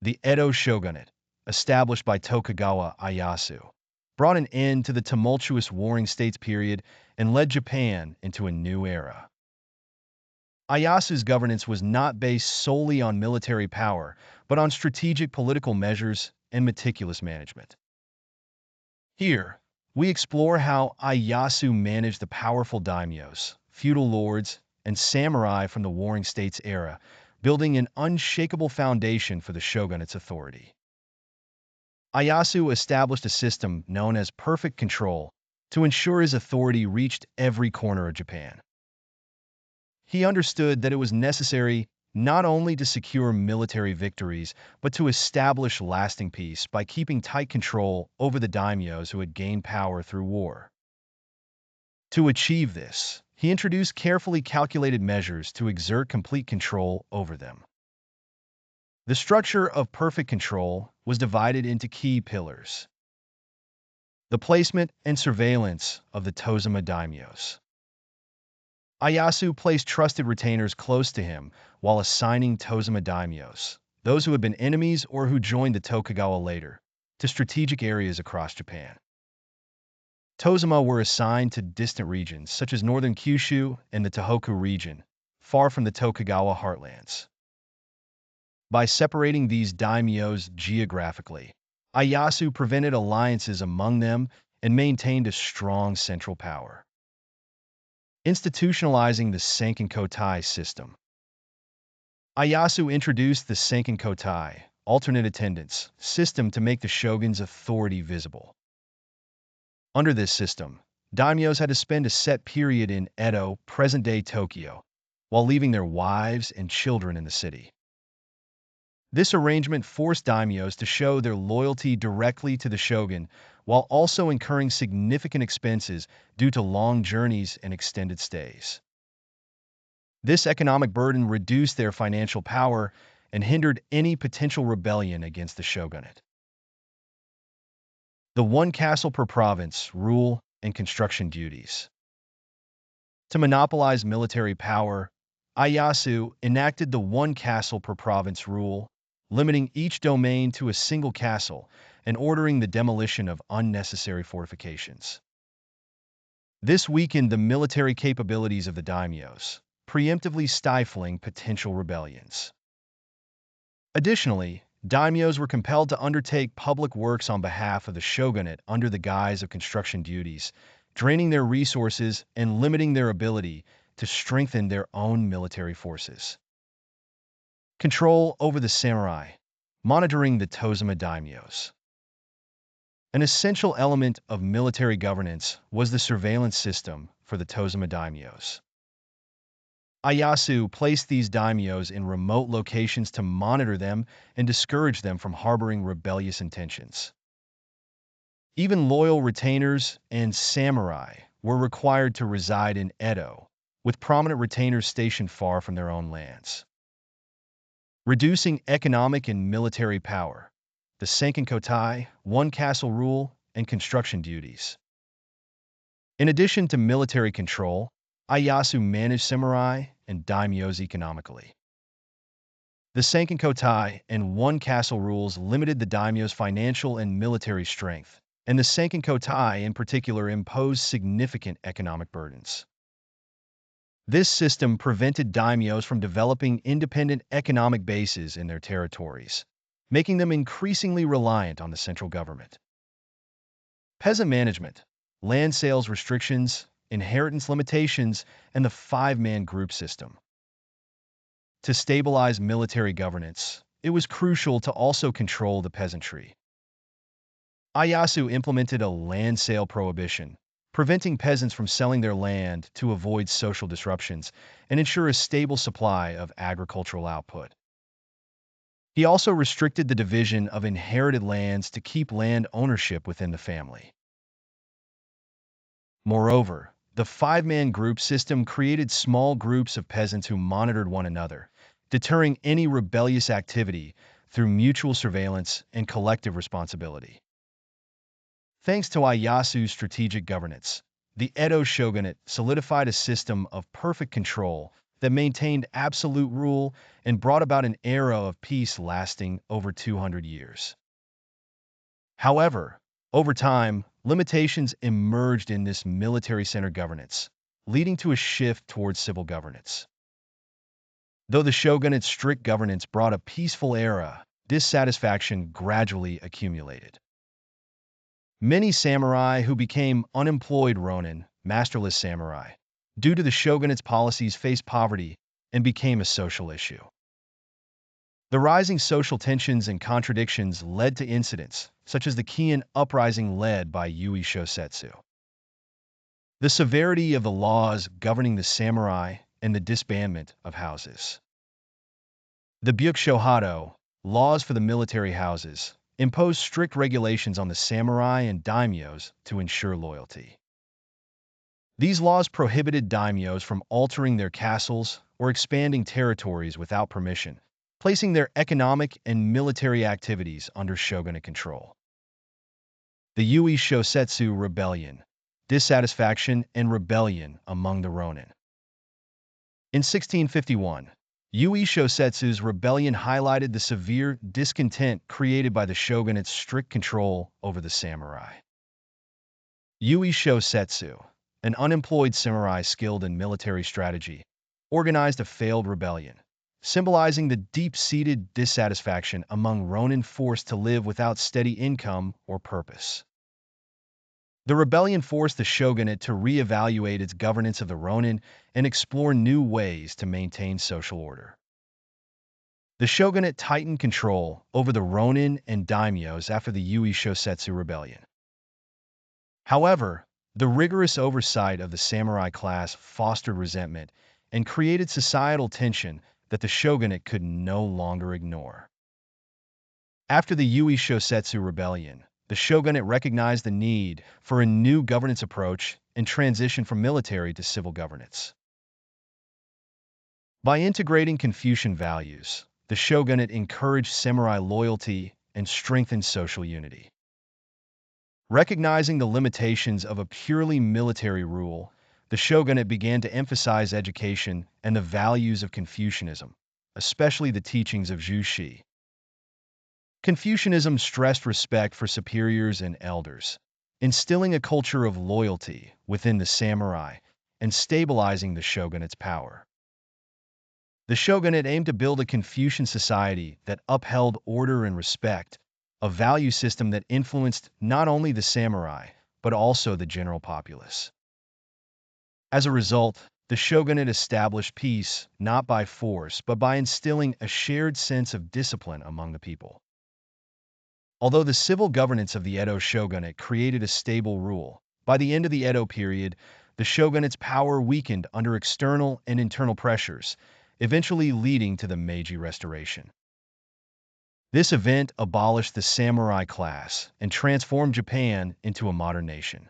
The Edo Shogunate, established by Tokugawa Ieyasu, brought an end to the tumultuous warring states period and led Japan into a new era. Ieyasu's governance was not based solely on military power, but on strategic political measures and meticulous management. Here, we explore how Ieyasu managed the powerful daimyos, feudal lords, and samurai from the Warring States era, building an unshakable foundation for the shogunate's authority. Ieyasu established a system known as perfect control to ensure his authority reached every corner of Japan. He understood that it was necessary not only to secure military victories, but to establish lasting peace by keeping tight control over the daimyos who had gained power through war. To achieve this, he introduced carefully calculated measures to exert complete control over them. The structure of perfect control was divided into key pillars: the placement and surveillance of the Tozama daimyos. Ieyasu placed trusted retainers close to him while assigning Tozama daimyos, those who had been enemies or who joined the Tokugawa later, to strategic areas across Japan. Tozama were assigned to distant regions such as northern Kyushu and the Tohoku region, far from the Tokugawa heartlands. By separating these daimyos geographically, Ieyasu prevented alliances among them and maintained a strong central power. Institutionalizing the Sankenkotai system. Ieyasu introduced the Sankenkotai, alternate attendance, system to make the shogun's authority visible. Under this system, daimyos had to spend a set period in Edo, present-day Tokyo, while leaving their wives and children in the city. This arrangement forced daimyos to show their loyalty directly to the shogun, while also incurring significant expenses due to long journeys and extended stays. This economic burden reduced their financial power and hindered any potential rebellion against the shogunate. The one castle per province rule and construction duties. To monopolize military power, Ieyasu enacted the one castle per province rule, limiting each domain to a single castle and ordering the demolition of unnecessary fortifications. This weakened the military capabilities of the daimyos, preemptively stifling potential rebellions. Additionally, daimyos were compelled to undertake public works on behalf of the shogunate under the guise of construction duties, draining their resources and limiting their ability to strengthen their own military forces. Control over the samurai, monitoring the Tozama daimyos. An essential element of military governance was the surveillance system for the Tozama daimyos. Ieyasu placed these daimyos in remote locations to monitor them and discourage them from harboring rebellious intentions. Even loyal retainers and samurai were required to reside in Edo, with prominent retainers stationed far from their own lands. Reducing economic and military power, the Sankenkotai, one castle rule, and construction duties. In addition to military control, Ieyasu managed samurai and daimyos economically. The Sankenkotai and one castle rules limited the daimyos' financial and military strength, and the Sankenkotai in particular imposed significant economic burdens. This system prevented daimyos from developing independent economic bases in their territories, making them increasingly reliant on the central government. Peasant management, land sales restrictions, inheritance limitations, and the five-man group system. To stabilize military governance, it was crucial to also control the peasantry. Ieyasu implemented a land sale prohibition, preventing peasants from selling their land to avoid social disruptions and ensure a stable supply of agricultural output. He also restricted the division of inherited lands to keep land ownership within the family. Moreover, the five-man group system created small groups of peasants who monitored one another, deterring any rebellious activity through mutual surveillance and collective responsibility. Thanks to Ieyasu's strategic governance, the Edo Shogunate solidified a system of perfect control that maintained absolute rule and brought about an era of peace lasting over 200 years. However, over time, limitations emerged in this military-centered governance, leading to a shift towards civil governance. Though the shogunate's strict governance brought a peaceful era, dissatisfaction gradually accumulated. Many samurai who became unemployed ronin, masterless samurai, due to the shogunate's policies faced poverty and became a social issue. The rising social tensions and contradictions led to incidents, such as the Kiin uprising led by Yui Shosetsu. The severity of the laws governing the samurai and the disbandment of houses. The Byukushohado, laws for the military houses, imposed strict regulations on the samurai and daimyos to ensure loyalty. These laws prohibited daimyos from altering their castles or expanding territories without permission, placing their economic and military activities under shogunate control. The Yui Shosetsu Rebellion, dissatisfaction and rebellion among the ronin. In 1651, Yui Shosetsu's rebellion highlighted the severe discontent created by the shogunate's strict control over the samurai. Yui Shosetsu, an unemployed samurai skilled in military strategy, organized a failed rebellion, symbolizing the deep-seated dissatisfaction among ronin forced to live without steady income or purpose. The rebellion forced the shogunate to reevaluate its governance of the ronin and explore new ways to maintain social order. The shogunate tightened control over the ronin and daimyos after the Yui Shosetsu rebellion. However, the rigorous oversight of the samurai class fostered resentment and created societal tension that the shogunate could no longer ignore. After the Yui Shosetsu rebellion, the shogunate recognized the need for a new governance approach and transition from military to civil governance. By integrating Confucian values, the shogunate encouraged samurai loyalty and strengthened social unity. Recognizing the limitations of a purely military rule, the shogunate began to emphasize education and the values of Confucianism, especially the teachings of Zhu. Confucianism stressed respect for superiors and elders, instilling a culture of loyalty within the samurai and stabilizing the shogunate's power. The shogunate aimed to build a Confucian society that upheld order and respect, a value system that influenced not only the samurai, but also the general populace. As a result, the shogunate established peace not by force, but by instilling a shared sense of discipline among the people. Although the civil governance of the Edo shogunate created a stable rule, by the end of the Edo period, the shogunate's power weakened under external and internal pressures, eventually leading to the Meiji Restoration. This event abolished the samurai class and transformed Japan into a modern nation.